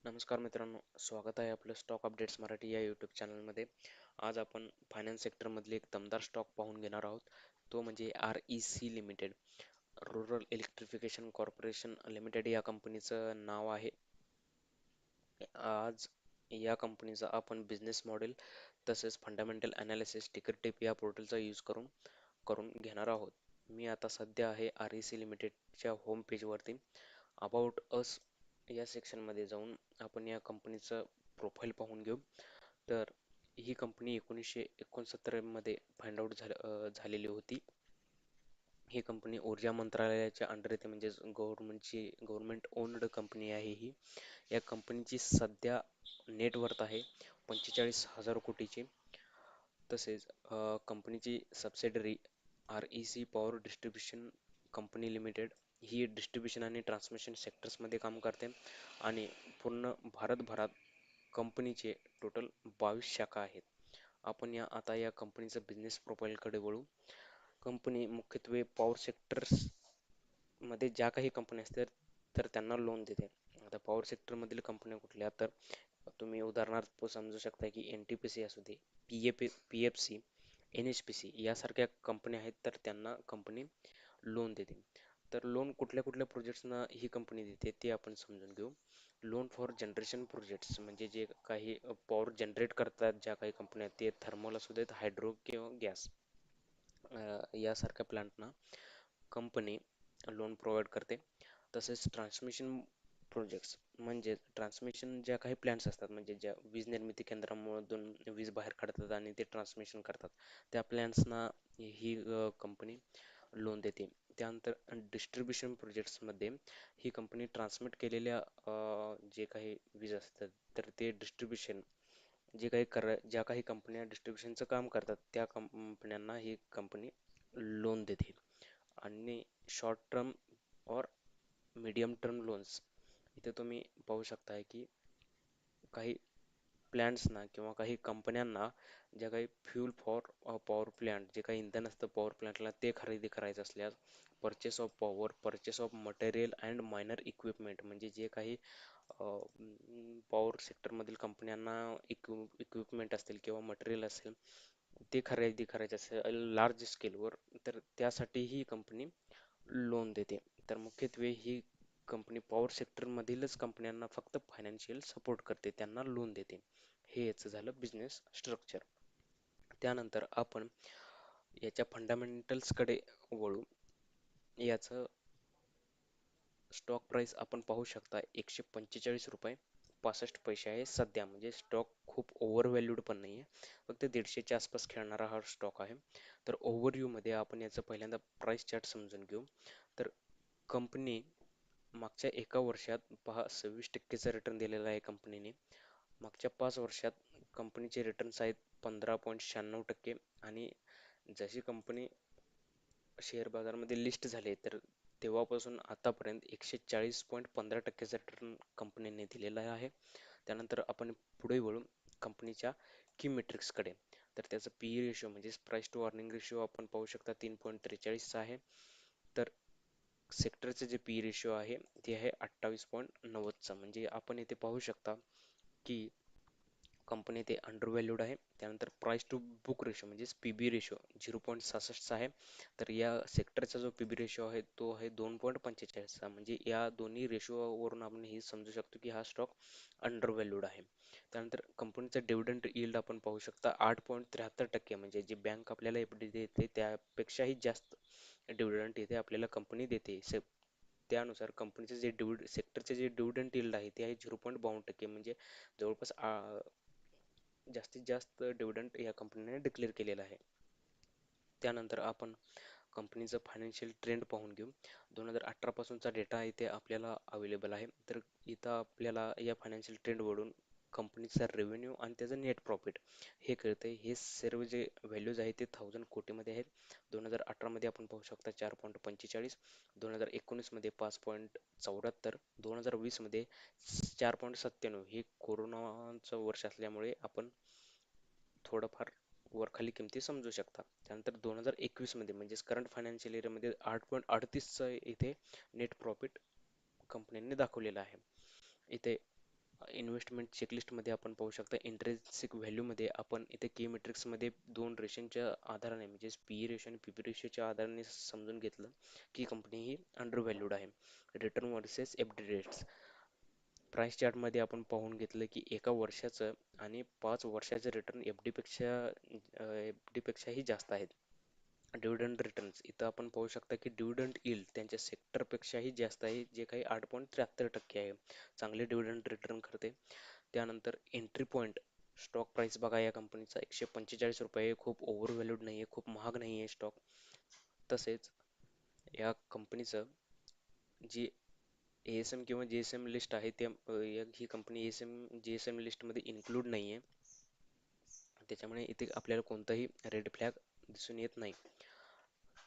नमस्कार मित्रांनो, स्वागत आहे आपलं स्टॉक अपडेट्स मराठी या यूट्यूब चॅनलमध्ये. आज आपण फायनान्स सेक्टरमधले एक दमदार स्टॉक पाहून घेणार आहोत. तो म्हणजे REC limited, rural electrification corporation limited या कंपनीचं नाव आहे. आज या कंपनीचा आपण बिझनेस मॉडेल तसेच फंडामेंटल अनालिसिस टिकर टिप या पोर्टलचा यूज करून करून घेणार आहोत. मी आता सध्या आहे REC लिमिटेडच्या होम पेजवरती. अबाउट अस या सेक्शनमध्ये जाऊन आपण या कंपनीचं प्रोफाईल पाहून घेऊ. तर ही कंपनी 1969 मध्ये फाइंड आउट झालेली होती. ही कंपनी ऊर्जा मंत्रालयाच्या अंडर येते, म्हणजेच गव्हर्नमेंट ओन्ड कंपनी आहे ही. या कंपनीची सध्या नेट वर्थ आहे 45,000 कोटीची. तसेच कंपनीची subsidiary REC power distribution company limited ही डिस्ट्रीब्युशन आणि ट्रान्समिशन सेक्टर्समध्ये काम करते आणि पूर्ण भारतभरात कंपनीचे टोटल 22 शाखा आहेत. आपण आता या कंपनीचं बिझनेस प्रोफाइलकडे वळू. कंपनी मुख्यत्वे पॉवर सेक्टर्स मध्ये ज्या काही कंपन्या असतात तर त्यांना लोन देते. आता पॉवर सेक्टर मधील कंपन्या कुठल्या, तर तुम्ही उदाहरणार्थ समजू शकता की NTPC असू दे, PFC, NHPC यासारख्या कंपन्या आहेत, तर त्यांना कंपनी लोन देते. तर लोन कुठल्या कुठल्या प्रोजेक्ट्सना ही कंपनी देते ते आपण समजून घेऊ. लोन फॉर जनरेशन प्रोजेक्ट्स म्हणजे जे काही पॉवर जनरेट करतात ज्या काही कंपन्या, ते थर्मल असू देत, हायड्रो किंवा गॅस यासारख्या प्लांटना कंपनी लोन प्रोव्हाइड करते. तसेच ट्रान्समिशन प्रोजेक्ट्स म्हणजे ट्रान्समिशन ज्या काही प्लॅन्स असतात, म्हणजे ज्या वीज निर्मिती केंद्रामधून वीज बाहेर काढतात आणि ते ट्रान्समिशन करतात, त्या प्लॅन्सना ही कंपनी लोन देते. त्यानंतर डिस्ट्रीब्युशन प्रोजेक्ट्समध्ये ही कंपनी ट्रान्समिट केलेल्या जे काही वीज असतात, तर ते डिस्ट्रीब्युशन ज्या काही कंपन्या डिस्ट्रीब्युशनचं काम करतात त्या कंपन्यांना ही कंपनी लोन देते. आणि शॉर्ट टर्म और मीडियम टर्म लोन्स, इथे तुम्ही पाहू शकताय की काही प्लॅन्ट्सना किंवा काही कंपन्यांना ज्या काही फ्यूल फॉर पॉवर प्लॅन्ट, जे काही इंधन असतं पॉवर प्लॅन्टला ते खरेदी करायचं असल्यास purchase of power, purchase of material and minor equipment, म्हणजे जे काही पॉवर सेक्टरमधील कंपन्यांना इक्विपमेंट असतील किंवा मटेरियल असेल ते खरेदी करायचे असेल लार्ज स्केलवर, तर त्यासाठी ही कंपनी लोन देते. तर मुख्यत्वे ही कंपनी पॉवर सेक्टरमधीलच कंपन्यांना फक्त फायनान्शियल सपोर्ट करते, त्यांना लोन देते. हे याचं झालं बिझनेस स्ट्रक्चर. त्यानंतर आपण याच्या फंडामेंटल्सकडे वळू. याचं स्टॉक प्राइस आपण पाहू शकता 145 रुपये 65 पैसे आहे सध्या. म्हणजे स्टॉक खूप ओव्हर व्हॅल्यूड पण नाही आहे, फक्त 150च्या आसपास खेळणारा हा स्टॉक आहे. तर ओव्हरव्ह्यू मध्ये आपण याचं पहिल्यांदा प्राइस चार्ट समजून घेऊ. तर कंपनी मागच्या एका वर्षात पहा 26% रिटर्न दिलेला आहे कंपनीने. मागच्या 5 वर्षात कंपनीचे रिटर्न्स आहेत 15.96%. आणि जशी कंपनी शेअर बाजारमध्ये लिस्ट झाले तर तेव्हापासून आतापर्यंत 140.15%चा रिटर्न कंपनीने दिलेला आहे. त्यानंतर आपण पुढे वळून कंपनीच्या की मेट्रिक्सकडे. तर त्याचं PE रेशो म्हणजे प्राइस टू अर्निंग रेशो आपण पाहू शकता 3.43 आहे. तर सेक्टरचे जे PE रेशो आहे ते आहे 28.90चा. म्हणजे आपण इथे पाहू शकता की कंपनी ते अंडर व्हॅल्यूड आहे. त्यानंतर प्राइस टू बुक रेशो म्हणजेच PB रेशो 0.66 आहे. तर या सेक्टरचा जो PB रेशो आहे तो आहे 2.45चा. म्हणजे या दोन्ही रेशोवरून आपण हे समजू शकतो की हा स्टॉक अंडर व्हॅल्यूड आहे. त्यानंतर कंपनीचा डिव्हिडंड यील्ड आपण पाहू शकता 8.73%. म्हणजे जी बँक आपल्याला FD देते त्यापेक्षाही जास्त डिव्हिडंड इथे आपल्याला कंपनी देते. त्यानुसार कंपनीचे जे सेक्टरचे जे डिव्हिडंड यील्ड आहे ते आहे 0.52%. म्हणजे जवळपास जास्तीत जास्त डिव्हिडंड या कंपनीने डिक्लेअर केलेला आहे. त्यानंतर आपण कंपनीचं फायनान्शियल ट्रेंड पाहून घेऊ. 2018 पासूनचा डेटा इथे आपल्याला अवेलेबल आहे. तर इथं आपल्याला या फायनान्शियल ट्रेंडवरून कंपनीचा रेव्हेन्यू आणि त्याचं नेट प्रॉफिट हे कळतंय. हे सर्व जे व्हॅल्यूज आहेत ते 1000 कोटीमध्ये आहेत. 2018 मध्ये आपण पाहू शकता 4.45, 2019 मध्ये 5.74, 2020 मध्ये 4.97. हे कोरोनाचं वर्ष असल्यामुळे आपण थोडंफार वरखाली किमती समजू शकता. त्यानंतर 2021 मध्ये म्हणजेच करंट फायनान्शियल इयरमध्ये 8.38चं इथे नेट प्रॉफिट कंपनीने दाखवलेलं आहे. इथे इन्व्हेस्टमेंट चेकलिस्टमध्ये आपण पाहू शकता इंट्रेन्सिक व्हॅल्यूमध्ये आपण इथे की मेट्रिक्समध्ये दोन रेशनच्या आधाराने म्हणजे पी रेशो आणि पी रेशोच्या आधाराने समजून घेतलं की कंपनी ही अंडर व्हॅल्यूड आहे. Return versus FD rates price चार्टमध्ये आपण पाहून घेतलं की एका वर्षाचं आणि 5 वर्षाचं रिटर्न एफडी पेक्षाही जास्त आहेत. डिव्हिडंड रिटर्न्स इथं आपण पाहू शकता की डिव्हिडंड यील्ड त्यांच्या सेक्टरपेक्षाही जास्त आहे जे काही 8.73% आहे. चांगले डिव्हिडंड रिटर्न करते. त्यानंतर एंट्री पॉईंट स्टॉक प्राइस बघा या कंपनीचा 145 रुपये, खूप ओव्हर व्हॅल्यूड नाही आहे, खूप महाग नाही आहे स्टॉक. तसेच या कंपनीचं जी एएसएम किंवा जीएसएम लिस्ट आहे ते ही कंपनी एएसएम जीएसएम लिस्टमध्ये इन्क्लूड नाही आहे. त्याच्यामुळे इथे आपल्याला कोणताही रेड फ्लॅग दिसून येत नाही.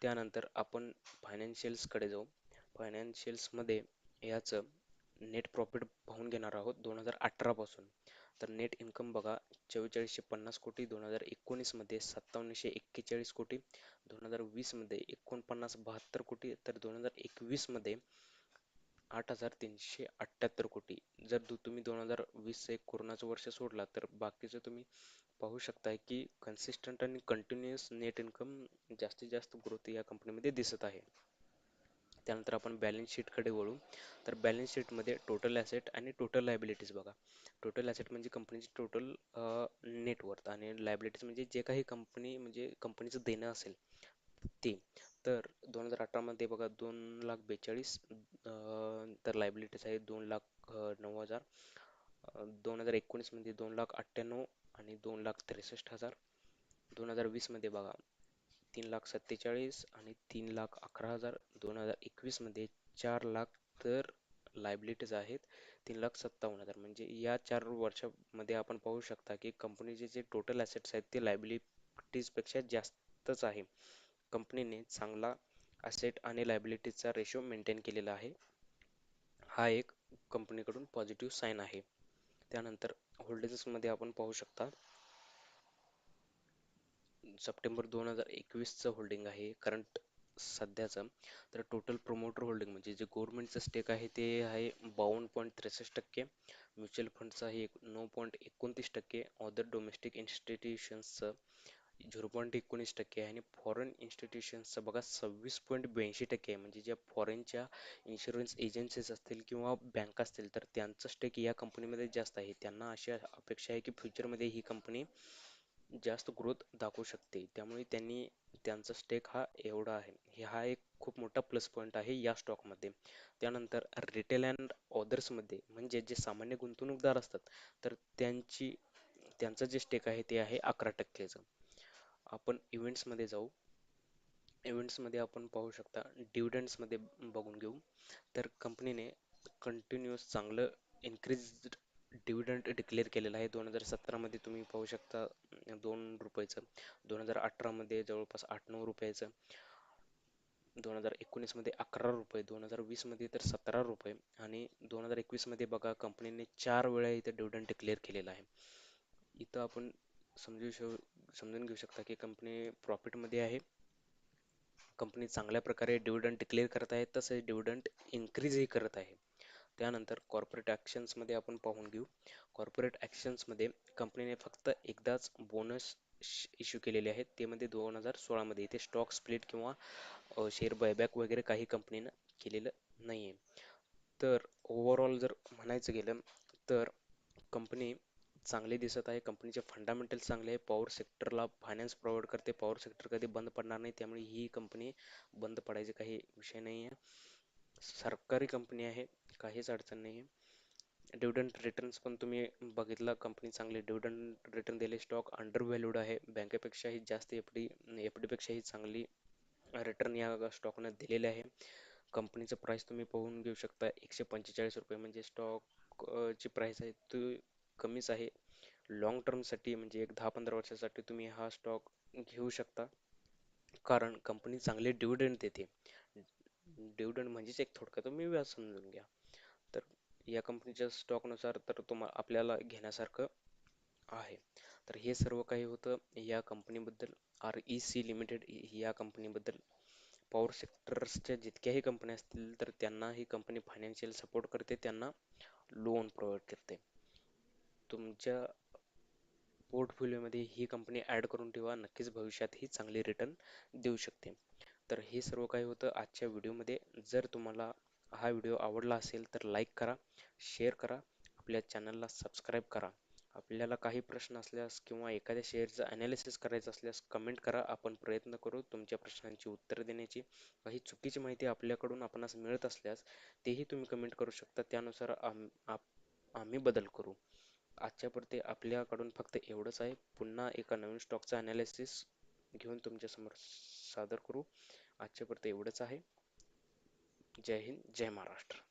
त्यानंतर आपण फायनान्शियल्सकडे जाऊ. फायनान्शियल्समध्ये याचं नेट प्रॉफिट पाहून घेणार आहोत 2018 पासून. तर नेट इन्कम बघा 4450 कोटी, 2019 मध्ये 5741 कोटी, 2020 मध्ये 4972 कोटी, तर 2021 मध्ये 8378 कोटी. जर तुम्ही 2020 एक कोरोनाचं वर्ष सोडला तर बाकीचं तुम्ही पाहू शकताय की कन्सिस्टंट आणि कंटिन्युअस नेट इन्कम जास्तीत जास्त ग्रोथ या कंपनीमध्ये दिसत आहे. त्यानंतर आपण बॅलन्स शीटकडे वळू. तर बॅलन्स शीटमध्ये टोटल ॲसेट आणि टोटल लायबिलिटीज बघा. टोटल ॲसेट म्हणजे कंपनीची टोटल नेटवर्थ आणि लायबिलिटीज म्हणजे जे काही कंपनी म्हणजे कंपनीचं देणं असेल ते. तर 2018 मध्ये बघा 2,42,000 तर लायबिलिटीज आहे 2,09,000. 2019 मध्ये 2,98,000 आणि 2,63,000. 2020 मध्ये बघा 3,47,000 आणि 3,11,000. 2021 मध्ये 4,00,000 तर लायबिलिटीज आहेत 3,57,000. म्हणजे या 4 वर्षामध्ये आपण पाहू शकता की कंपनीचे जे टोटल ॲसेट्स आहेत ते लायबिलिटीज पेक्षा जास्तच आहे. कंपनीने चांगला ॲसेट आणि लायबिलिटीजचा रेशो मेंटेन केलेला आहे. हा एक कंपनीकडून पॉझिटिव्ह साईन आहे. त्यानंतर होल्डिंग्समध्ये आपण पाहू शकता सप्टेंबर 2021चं होल्डिंग आहे करंट सध्याचं. तर टोटल प्रोमोटर होल्डिंग म्हणजे जे गव्हर्नमेंटचं स्टेक आहे ते आहे 52.63%. म्युच्युअल फंडचं आहे 9.29%. अदर डोमेस्टिक इन्स्टिट्यूशन्सचं 0.19% आहे आणि फॉरेन इन्स्टिट्यूशन्सचं बघा 26.82% आहे. म्हणजे ज्या फॉरेनच्या इन्शुरन्स एजन्सीज असतील किंवा बँक असतील तर त्यांचं स्टेक या कंपनीमध्ये जास्त आहे. त्यांना अशी अपेक्षा आहे की फ्युचरमध्ये ही कंपनी जास्त ग्रोथ दाखवू शकते. त्यामुळे त्यांनी त्यांचा स्टेक हा एवढा आहे. हा एक खूप मोठा प्लस पॉईंट आहे या स्टॉकमध्ये. त्यानंतर रिटेल अँड ऑदर्समध्ये म्हणजे जे सामान्य गुंतवणूकदार असतात तर त्यांचं जे स्टेक आहे ते आहे 11%चं. आपण इव्हेंट्समध्ये जाऊ. इव्हेंट्समध्ये आपण पाहू शकता डिव्हिडंड्समध्ये बघून घेऊ. तर कंपनीने कंटिन्युअस चांगलं इन्क्रीज्ड डिव्हिडंड डिक्लेअर केलेलं आहे. 2017 मध्ये तुम्ही पाहू शकता 2 रुपयाचं, 2018 मध्ये जवळपास 8-9 रुपयाचं, 2019 मध्ये 11 रुपये, 2020 मध्ये तर 17 रुपये आणि 2021 मध्ये बघा कंपनीने 4 वेळा इथे डिव्हिडंड डिक्लेअर केलेला आहे. इथं आपण समजून घेऊ शकता की कंपनी प्रॉफिटमध्ये आहे. कंपनी चांगल्या प्रकारे डिव्हिडंड डिक्लेअर करत आहे तसेच डिव्हिडंड इन्क्रीजही करत आहे. त्यानंतर कॉर्पोरेट ॲक्शन्समध्ये आपण पाहून घेऊ. कॉर्पोरेट ॲक्शन्समध्ये कंपनीने फक्त एकदाच बोनस इश्यू केलेले आहेत. ते मध्ये 2016 मध्ये. इथे स्टॉक स्प्लिट किंवा शेअर बायबॅक वगैरे काही कंपनीनं केलेलं नाही आहे. तर ओव्हरऑल जर म्हणायचं गेलं तर कंपनी चांगली दिसत आहे. कंपनीचे फंडामेंटल्स चांगले आहे. पॉवर सेक्टरला फायनान्स प्रोव्हाइड करते. पॉवर सेक्टर कधी बंद पडणार नाही. त्यामुळे ही कंपनी बंद पडायचे काही विषय नाही आहे. सरकारी कंपनी आहे. काहीच अडचण नाही आहे. डिव्हिडंड रिटर्न्स पण तुम्ही बघितला कंपनी चांगली डिव्हिडंड रिटर्न दिले. स्टॉक अंडर व्हॅल्यूड आहे. बँकेपेक्षाही जास्त एफडी पेक्षाही चांगली रिटर्न या स्टॉकने दिलेले आहे. कंपनीचं प्राइस तुम्ही पाहून घेऊ शकता 145 रुपये. म्हणजे स्टॉक ची प्राइस आहे ती कमीच आहे. लॉंग टर्मसाठी म्हणजे एक 10-15 वर्षासाठी तुम्ही हा स्टॉक घेऊ शकता. कारण कंपनी चांगले डिव्हिडंड देते. डिव्हिडंड म्हणजेच एक थोडक्यात तुम्ही व्याज समजून घ्या. तर या कंपनीच्या स्टॉकनुसार तर आपल्याला घेण्यासारखं आहे. तर हे सर्व काही होतं या कंपनीबद्दल. REC लिमिटेड या कंपनीबद्दल. पॉवर सेक्टर्सच्या जितक्याही कंपन्या असतील तर त्यांना ही कंपनी फायनान्शियल सपोर्ट करते. त्यांना लोन प्रोव्हाइड करते. तुमच्या पोर्टफोलिओमध्ये ही कंपनी ऍड करून ठेवा. नक्कीच भविष्यात ही चांगली रिटर्न देऊ शकते. तर हे सर्व काही होतं आजच्या व्हिडिओमध्ये. जर तुम्हाला हा व्हिडिओ आवडला असेल तर लाईक करा, शेअर करा, आपल्या चॅनलला सबस्क्राईब करा. आपल्याला काही प्रश्न असल्यास किंवा एखाद्या शेअरचं अनालिसिस करायचं असल्यास कमेंट करा. आपण प्रयत्न करू तुमच्या प्रश्नांची उत्तर देण्याची. काही चुकीची माहिती आपल्याकडून आपणास मिळत असल्यास तेही तुम्ही कमेंट करू शकता. त्यानुसार आम्ही बदल करू. आजच्यापुरते आपल्याकडून फक्त एवढंच आहे. पुन्हा एका नवीन स्टॉकचा अनालिसिस घेऊन तुमच्यासमोर सादर करू. आजच्यापुरते एवढंच आहे. जय हिंद, जय महाराष्ट्र.